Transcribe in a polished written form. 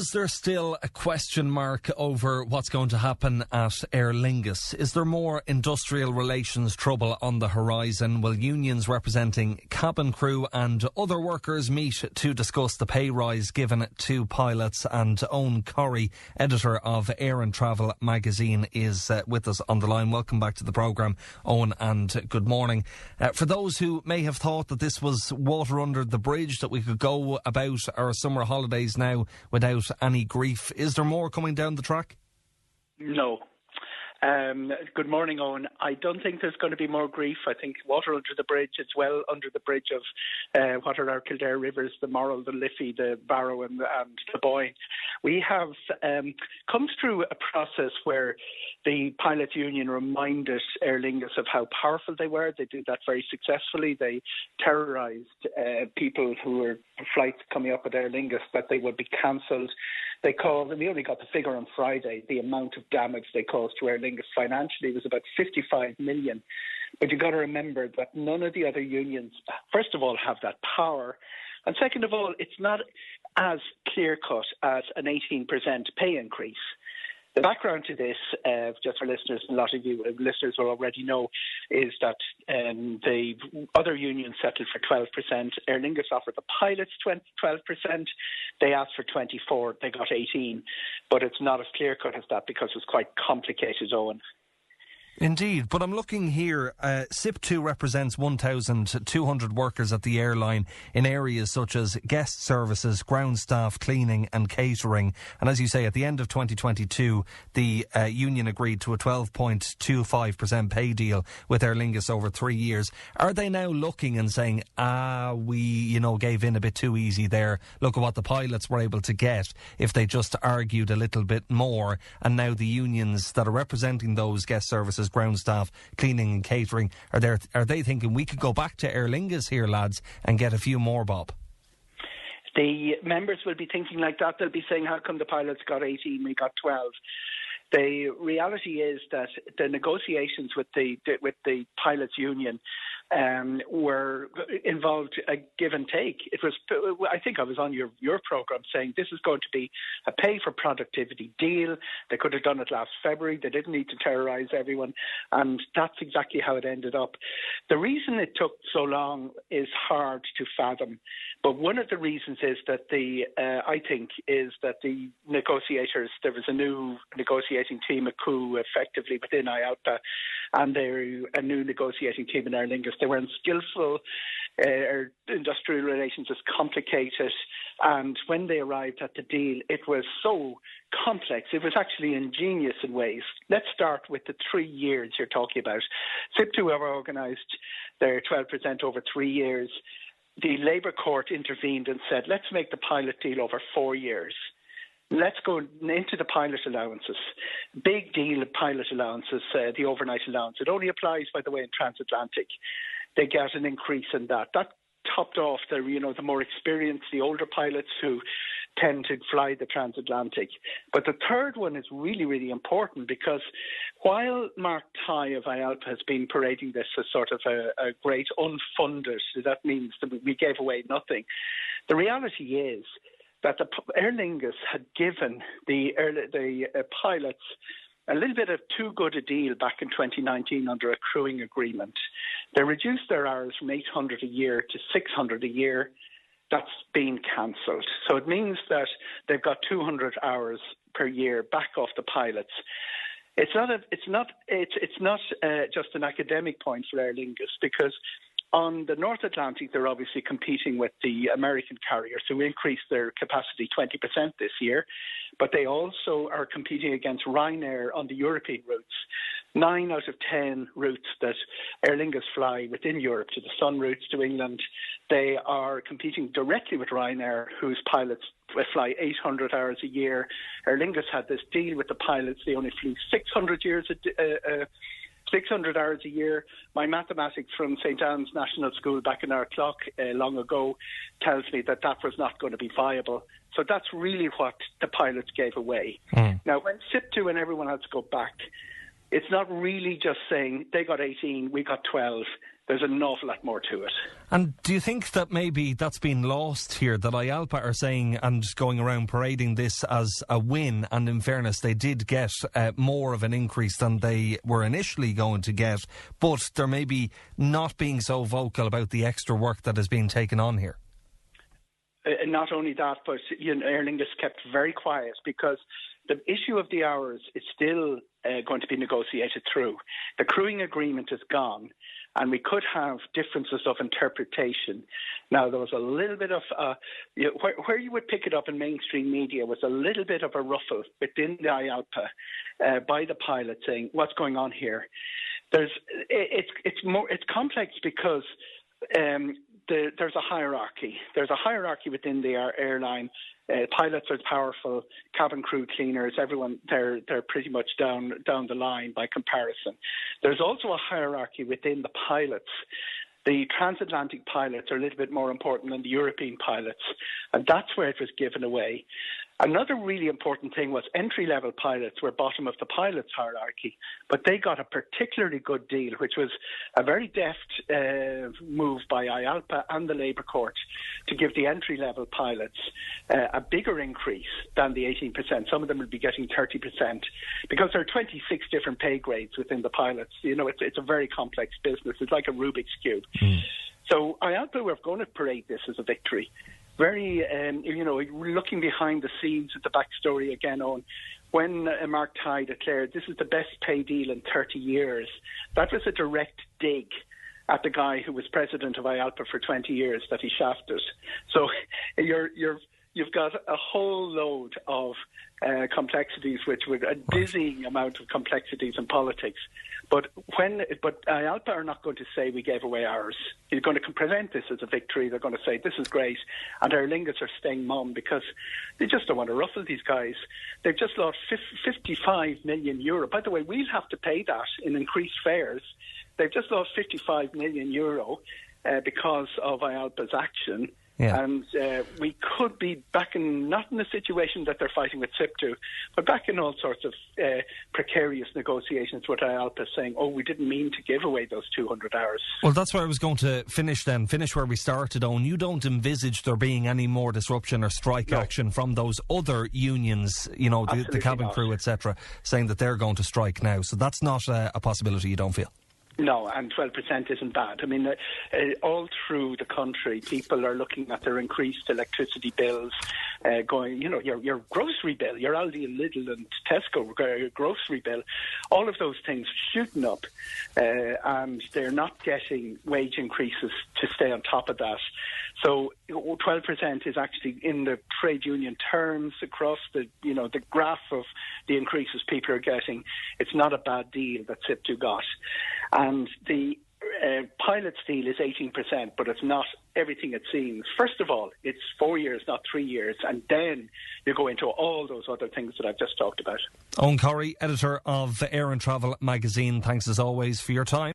Is there still a question mark over what's going to happen at Aer Lingus? Is there more industrial relations trouble on the horizon? Will unions representing cabin crew and other workers meet to discuss the pay rise given to pilots? And Eoghan Corry, editor of Air and Travel magazine, is with us on the line. Welcome back to the programme, Eoin, and good morning. For those who may have thought that this was water under the bridge, that we could go about our summer holidays now without any grief, is there more coming down the track? No. Good morning, Eoin. I don't think there's going to be more grief. I think water under the bridge, it's well under the bridge of what are our Kildare rivers, the Morrill, the Liffey, the Barrow and the Boyne. We have come through a process where the Pilots Union reminded Aer Lingus of how powerful they were. They did that very successfully. They terrorised people who were flights coming up at Aer Lingus that they would be cancelled. They called, and we only got the figure on Friday, the amount of damage they caused to Aer Lingus financially was about 55 million. But you've got to remember that none of the other unions, first of all, have that power. And second of all, it's not as clear-cut as an 18% pay increase. The background to this, just for listeners, a lot of you listeners will already know, is that the other unions settled for 12%. Aer Lingus offered the pilots 12%. They asked for 24%. They got 18%. But it's not as clear-cut as that because it's quite complicated, Eoin. Indeed, but I'm looking here, SIP2 represents 1,200 workers at the airline in areas such as guest services, ground staff, cleaning and catering. And as you say, at the end of 2022, the union agreed to a 12.25% pay deal with Aer Lingus over 3 years. Are they now looking and saying, we gave in a bit too easy there. Look at what the pilots were able to get if they just argued a little bit more. And now the unions that are representing those guest services, ground staff, cleaning and catering, are they thinking we could go back to Aer Lingus here, lads, and get a few more, Bob? The members will be thinking like that. They'll be saying, how come the pilots got 18, we got 12? The reality is that the negotiations with the pilots union were involved a give and take. It was, I think I was on your programme saying this is going to be a pay for productivity deal. They could have done it last February. They didn't need to terrorise everyone. And that's exactly how it ended up. The reason it took so long is hard to fathom. But one of the reasons is that I think the negotiators, there was a new negotiating team, a coup effectively within IALPA, and a new negotiating team in Aer Lingus. They weren't skillful. Industrial relations is complicated. And when they arrived at the deal, it was so complex. It was actually ingenious in ways. Let's start with the 3 years you're talking about. SIP2 have organised their 12% over 3 years. The Labour Court intervened and said, let's make the pilot deal over 4 years. Let's go into the pilot allowances. Big deal of pilot allowances, the overnight allowance. It only applies, by the way, in transatlantic. They get an increase in that. That topped off the more experienced, the older pilots who tend to fly the transatlantic. But the third one is really, really important because while Mark Tighe of IALPA has been parading this as sort of a great unfunded, that means that we gave away nothing, the reality is that the Aer Lingus had given the pilots a little bit of too good a deal back in 2019 under a crewing agreement. They reduced their hours from 800 a year to 600 a year. That's been cancelled. So it means that they've got 200 hours per year back off the pilots. It's not just an academic point for Aer Lingus because on the North Atlantic, they're obviously competing with the American carriers who increased their capacity 20% this year, but they also are competing against Ryanair on the European routes. 9 out of 10 routes that Aer Lingus fly within Europe, to the Sun routes to England, they are competing directly with Ryanair, whose pilots fly 800 hours a year. Aer Lingus had this deal with the pilots. They only flew 600 hours a year. My mathematics from St. Anne's National School back in our clock long ago tells me that was not going to be viable. So that's really what the pilots gave away. Now, when SIP2 and everyone had to go back, it's not really just saying they got 18, we got 12. there's an awful lot more to it. And do you think that maybe that's been lost here, that IALPA are saying and going around parading this as a win, and in fairness they did get more of an increase than they were initially going to get, but they're maybe not being so vocal about the extra work that is being taken on here? Not only that, but Aer Lingus kept very quiet because the issue of the hours is still going to be negotiated through. The crewing agreement is gone, and we could have differences of interpretation. Now, there was a little bit of, where you would pick it up in mainstream media was a little bit of a ruffle within the IALPA by the pilot saying, what's going on here? It's complex because there's a hierarchy. There's a hierarchy within the airline. Pilots are powerful, cabin crew, cleaners, everyone, they're pretty much down the line by comparison. There's also a hierarchy within the pilots. The transatlantic pilots are a little bit more important than the European pilots, and that's where it was given away. Another really important thing was entry-level pilots were bottom of the pilots hierarchy, but they got a particularly good deal, which was a very deft move by IALPA and the Labour Court to give the entry-level pilots a bigger increase than the 18%. Some of them will be getting 30% because there are 26 different pay grades within the pilots. It's a very complex business. It's like a Rubik's Cube. So IALPA were going to parade this as a victory. Very, looking behind the scenes at the backstory again, Eoin, when Mark Tighe declared this is the best pay deal in 30 years, that was a direct dig at the guy who was president of IALPA for 20 years that he shafted. So you've got a whole load of complexities, which would a dizzying amount of complexities in politics. But IALPA are not going to say we gave away ours. They're going to present this as a victory. They're going to say this is great, and Aer Lingus are staying mum because they just don't want to ruffle these guys. They've just lost 55 million euro. By the way, we'll have to pay that in increased fares. They've just lost 55 million euro because of IALPA's action. Yeah. And we could be back not in a situation that they're fighting with SIP2, but back in all sorts of precarious negotiations with IALPA saying, we didn't mean to give away those 200 hours. Well, that's where I was going to finish where we started, Owen. You don't envisage there being any more disruption or strike action from those other unions, the cabin crew, etc., saying that they're going to strike now. So that's not a possibility, you don't feel? No, and 12% isn't bad. I mean, all through the country, people are looking at their increased electricity bills, going, your grocery bill, your Aldi and Lidl and Tesco grocery bill, all of those things shooting up, and they're not getting wage increases to stay on top of that. So 12% is actually in the trade union terms across the graph of the increases people are getting. It's not a bad deal that SIP2 got. And the pilot's deal is 18%, but it's not everything it seems. First of all, it's 4 years, not 3 years, and then you go into all those other things that I've just talked about. Eoghan Corry, editor of Air and Travel magazine, thanks as always for your time.